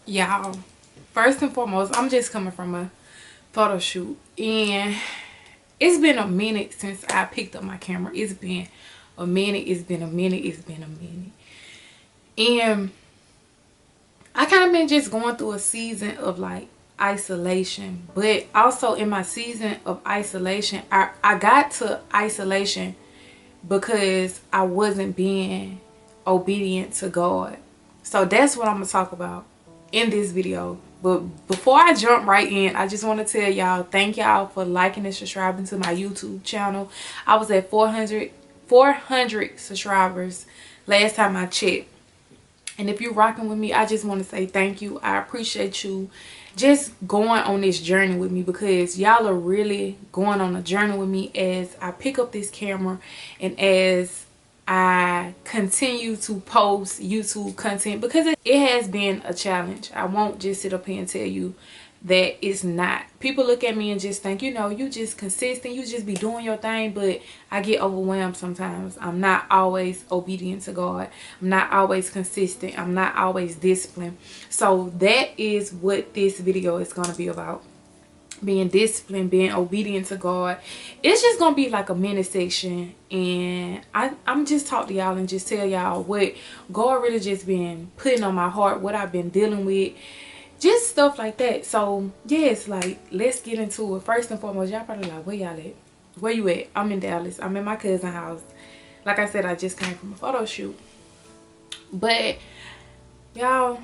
Y'all, first and foremost, I'm just coming from a photo shoot, and it's been a minute since I picked up my camera. It's been a minute. And I kind of been just going through a season of like isolation, but also in my season of isolation, I got to isolation because I wasn't being obedient to God. So that's what I'm gonna talk about in this video. But before I jump right in, I just want to tell y'all, thank y'all for liking and subscribing to my YouTube channel. I was at 400 subscribers last time I checked. And if you're rocking with me, I just want to say thank you. I appreciate you just going on this journey with me, because y'all are really going on a journey with me as I pick up this camera and as I continue to post YouTube content, because it has been a challenge. I won't just sit up here and tell you that it's not. People look at me and just think, you know, you just consistent, you just be doing your thing, but I get overwhelmed sometimes. I'm not always obedient to God. I'm not always consistent. I'm not always disciplined. So that is what this video is going to be about. Being disciplined, being obedient to God. It's just gonna be like a mini section, and I'm just talk to y'all and just tell y'all what God really just been putting on my heart, what I've been dealing with, just stuff like that. So yes, like, let's get into it. First and foremost, y'all probably like, where y'all at? Where you at? I'm in Dallas. I'm in my cousin's house. Like I said, I just came from a photo shoot. But y'all,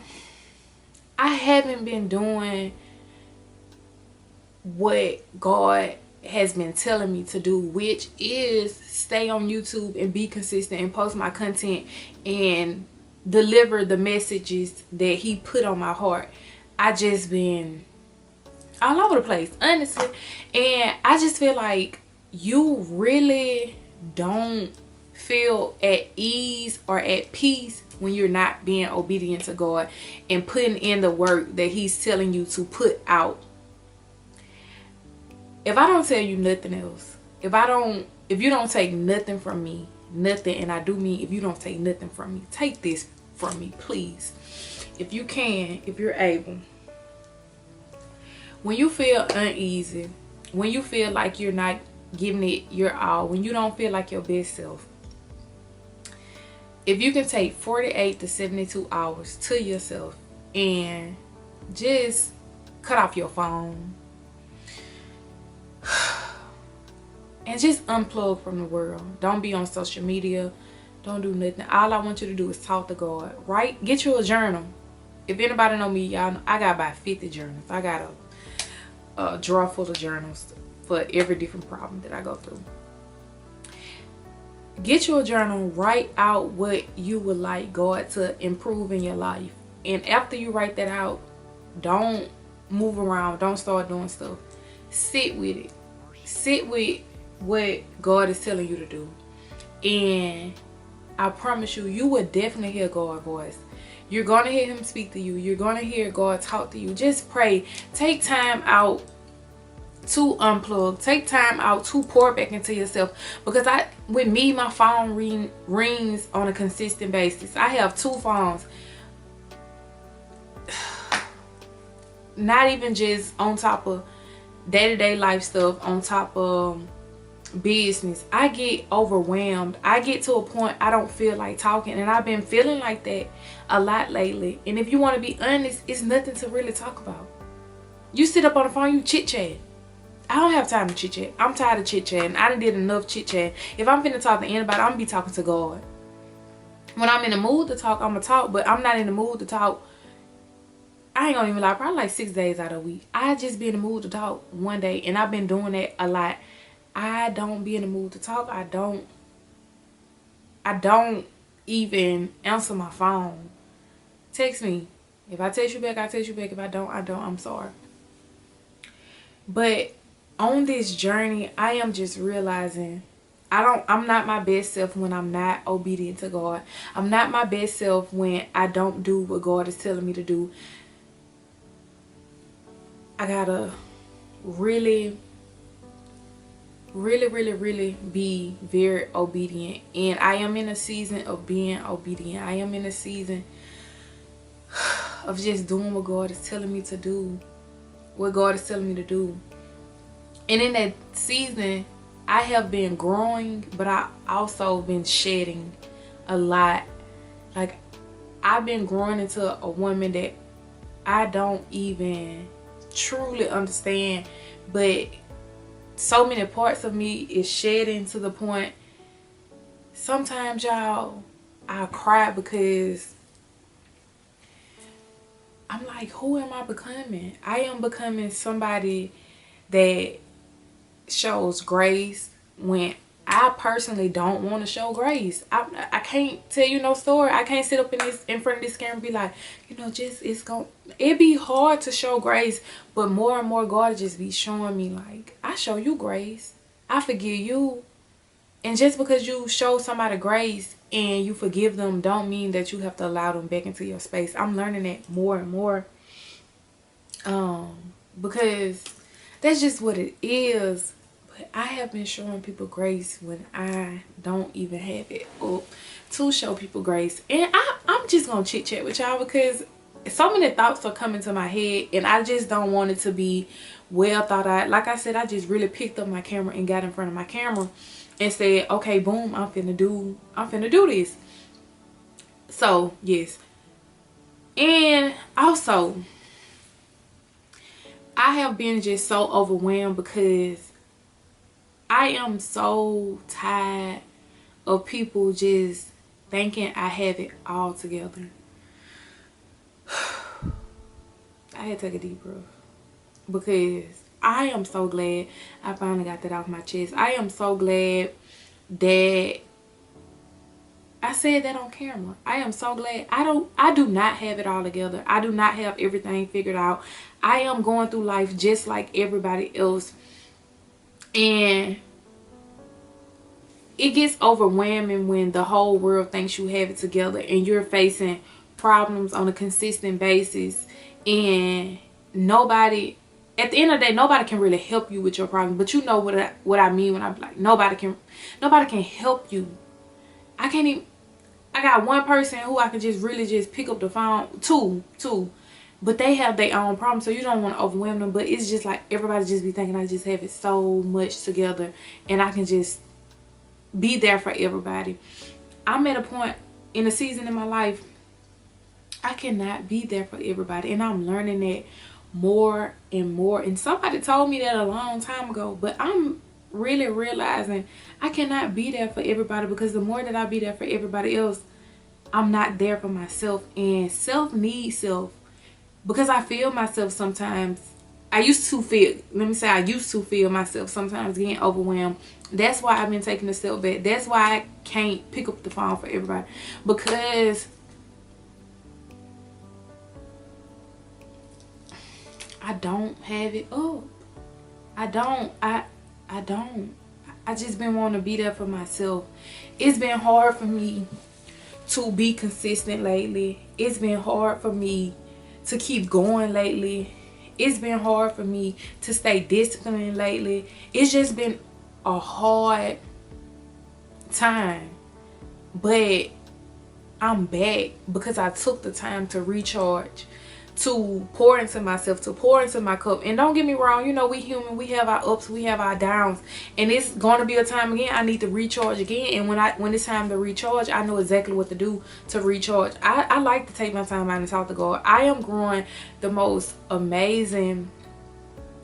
I haven't been doing what God has been telling me to do, which is stay on YouTube and be consistent and post my content and deliver the messages that he put on my heart. I just been all over the place, honestly, and I just feel like you really don't feel at ease or at peace when you're not being obedient to God and putting in the work that he's telling you to put out. If I don't tell you nothing else, if you don't take nothing from me, nothing, and I do mean if you don't take nothing from me, take this from me, please. If you can, if you're able. When you feel uneasy, when you feel like you're not giving it your all, when you don't feel like your best self, if you can take 48 to 72 hours to yourself and just cut off your phone, and just unplug from the world. Don't be on social media. Don't do nothing. All I want you to do is talk to God. Right? Get you a journal. If anybody know me, y'all know I got about 50 journals. I got a drawer full of journals for every different problem that I go through. Get you a journal. Write out what you would like God to improve in your life. And after you write that out, don't move around. Don't start doing stuff. Sit with it. Sit with what God is telling you to do, and I promise you, you will definitely hear God's voice. You're gonna hear him speak to you. You're gonna hear God talk to you. Just pray. Take time out to unplug. Take time out to pour back into yourself, because with me, my phone rings on a consistent basis. I have 2 phones. Not even just on top of day-to-day life stuff, on top of business. I get overwhelmed. I get to a point I don't feel like talking, and I've been feeling like that a lot lately. And if you want to be honest, it's nothing to really talk about. You sit up on the phone, you chit-chat. I don't have time to chit-chat. I'm tired of chit-chatting. I done did enough chit-chat. If I'm finna talk to anybody, I'm gonna be talking to God. When I'm in the mood to talk, I'm gonna talk, but I'm not in the mood to talk. I ain't gonna even lie, probably like 6 days out of a week. I just be in the mood to talk one day, and I've been doing that a lot. I don't be in the mood to talk. I don't even answer my phone. Text me. If I text you back, I text you back. If I don't, I don't. I'm sorry. But on this journey, I am just realizing I'm not my best self when I'm not obedient to God. I'm not my best self when I don't do what God is telling me to do. I gotta really be very obedient, and I am in a season of being obedient. I am in a season of just doing what God is telling me to do. What God is telling me to do. And in that season, I have been growing, but I also been shedding a lot. Like, I've been growing into a woman that I don't even truly understand, but so many parts of me is shedding to the point sometimes, y'all, I cry because I'm like, who am I becoming? I am becoming somebody that shows grace when I personally don't want to show grace. I can't tell you no story. I can't sit up in front of this camera and be like, you know, just it be hard to show grace, but more and more God just be showing me like, I show you grace, I forgive you. And just because you show somebody grace and you forgive them don't mean that you have to allow them back into your space. I'm learning that more and more, because that's just what it is. But I have been showing people grace when I don't even have it up to show people grace. And I'm just gonna chit chat with y'all because so many thoughts are coming to my head and I just don't want it to be well thought out. Like I said, I just really picked up my camera and got in front of my camera and said, okay, boom, I'm finna do this. So yes. And also, I have been just so overwhelmed because I am so tired of people just thinking I have it all together. I had to take a deep breath because I am so glad I finally got that off my chest. I am so glad that I said that on camera. I am so glad. I do not have it all together. I do not have everything figured out. I am going through life just like everybody else. And it gets overwhelming when the whole world thinks you have it together and you're facing problems on a consistent basis, and nobody, at the end of the day, nobody can really help you with your problem. But you know what I mean when I'm like, nobody can help you. I can't even, I got one person who I can just really just pick up the phone, two, but they have their own problems, so you don't want to overwhelm them. But it's just like everybody just be thinking I just have it so much together and I can just be there for everybody. I'm at a point in a season in my life I cannot be there for everybody, and I'm learning that more and more. And somebody told me that a long time ago, but I'm really realizing I cannot be there for everybody, because the more that I be there for everybody else, I'm not there for myself. And self needs self, because I feel myself sometimes. I used to feel myself sometimes getting overwhelmed. That's why I've been taking a step back. That's why I can't pick up the phone for everybody, because I don't have it up. I don't. I just been wanting to be there for myself. It's been hard for me to be consistent lately. It's been hard for me to keep going lately. It's been hard for me to stay disciplined lately. It's just been a hard time. But I'm back because I took the time to recharge, to pour into myself, to pour into my cup. And don't get me wrong, you know, we human, we have our ups, we have our downs, and it's going to be a time again I need to recharge again. And when it's time to recharge, I know exactly what to do to recharge. I like to take my time out and talk to God. I am growing the most amazing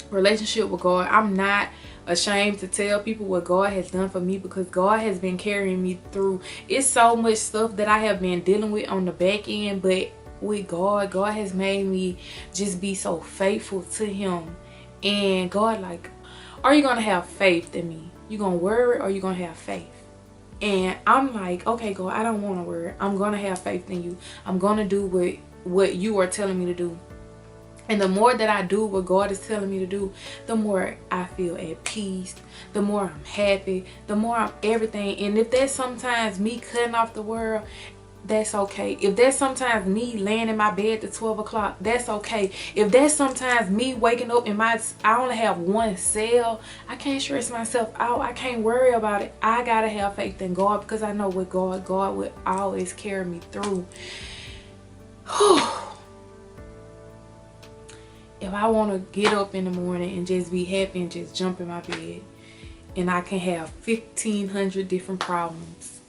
relationship with God. I'm not ashamed to tell people what God has done for me, because God has been carrying me through. It's so much stuff that I have been dealing with on the back end, but with God has made me just be so faithful to Him. And God, like, are you gonna have faith in me? You gonna worry or you gonna have faith? And I'm like, okay, God, I don't want to worry. I'm gonna have faith in you. I'm gonna do what you are telling me to do. And the more that I do what God is telling me to do, the more I feel at peace, the more I'm happy, the more I'm everything. And if there's sometimes me cutting off the world, that's okay. If there's sometimes me laying in my bed at 12 o'clock, that's okay. If there's sometimes me waking up and I only have one cell, I can't stress myself out. I can't worry about it. I gotta have faith in God, because I know with God will always carry me through. if I want to get up in the morning and just be happy and just jump in my bed, and I can have 1,500 different problems,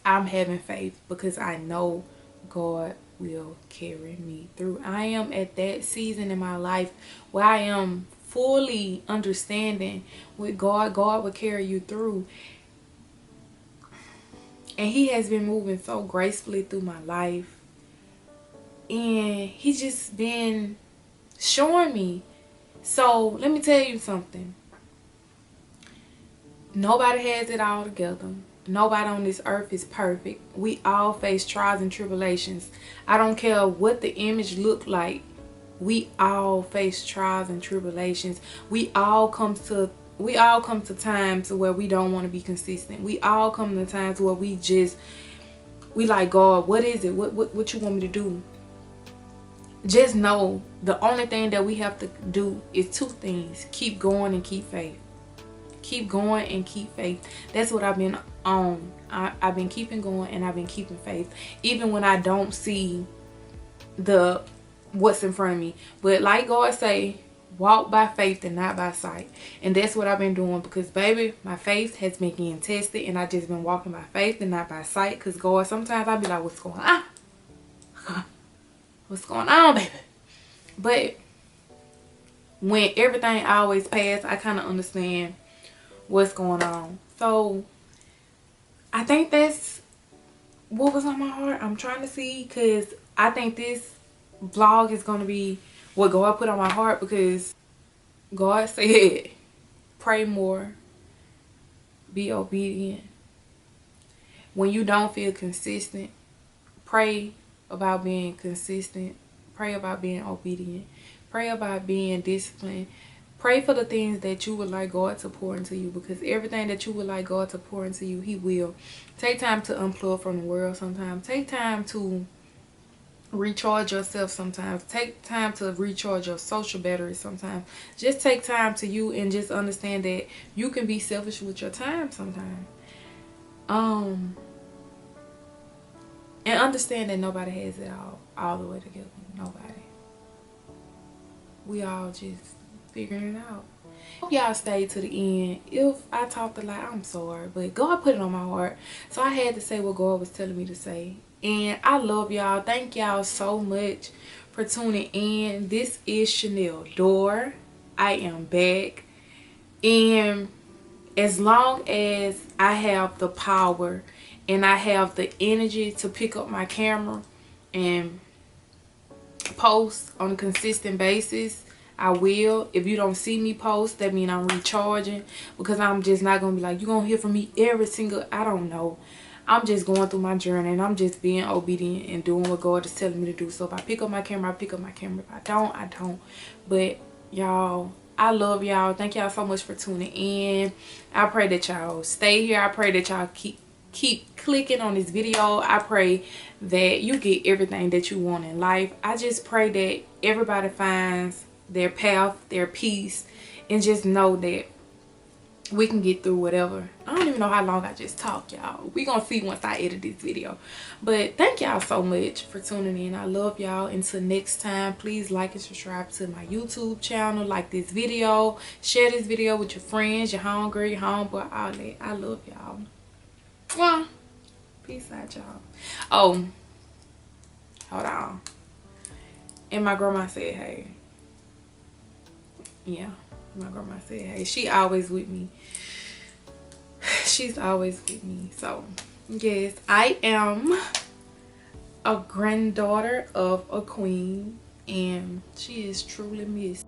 I'm having faith because I know God will carry me through. I am at that season in my life where I am fully understanding with God will carry you through. And he has been moving so gracefully through my life. And he's just been showing me. So let me tell you something. Nobody has it all together. Nobody on this earth is perfect. We all face trials and tribulations. I don't care what the image look like. We all face trials and tribulations. We all come to times where we don't want to be consistent. We all come to times where we like, God, what is it? What you want me to do? Just know the only thing that we have to do is two things. Keep going and keep faith. Keep going and keep faith. That's what I've been on. I've been keeping going and I've been keeping faith. Even when I don't see what's in front of me. But like God say, walk by faith and not by sight. And that's what I've been doing, because baby, my faith has been getting tested, and I just been walking by faith and not by sight. Because God, sometimes I be like, what's going on? What's going on, baby? But when everything always passes, I kind of understand what's going on. So I think that's what was on my heart. I'm trying to see, because I think this vlog is going to be what God put on my heart, because God said pray more, be obedient. When you don't feel consistent, pray about being consistent. Pray about being obedient. Pray about being disciplined. Pray for the things that you would like God to pour into you, because everything that you would like God to pour into you, he will. Take time to unplug from the world sometimes. Take time to recharge yourself sometimes. Take time to recharge your social battery sometimes. Just take time to you, and just understand that you can be selfish with your time sometimes. And understand that nobody has it all the way together. Nobody. We all just figuring it out. Hope y'all stayed to the end. If I talked a lot, I'm sorry, but God put it on my heart, so I had to say what God was telling me to say. And I love y'all. Thank y'all so much for tuning in. This is Chanel Dore. I am back, and as long as I have the power and I have the energy to pick up my camera and post on a consistent basis, I will. If you don't see me post, that means I'm recharging, because I'm just not gonna be like, you're gonna hear from me every single, I don't know. I'm just going through my journey, and I'm just being obedient and doing what God is telling me to do. So if I pick up my camera, I pick up my camera. If I don't, I don't. But y'all, I love y'all. Thank y'all so much for tuning in. I pray that y'all stay here. I pray that y'all keep clicking on this video. I pray that you get everything that you want in life. I just pray that everybody finds their path, their peace, and just know that we can get through whatever. I don't even know how long I just talked, y'all. We gonna see once I edit this video. But thank y'all so much for tuning in. I love y'all. Until next time, please like and subscribe to my YouTube channel. Like this video. Share this video with your friends, your homegirl, your homeboy, all that. I love y'all. Well, peace out, y'all. Oh, hold on. And my grandma said hey. Yeah, my grandma said hey. She always with me. She's always with me. So yes, I am a granddaughter of a queen, and she is truly missed.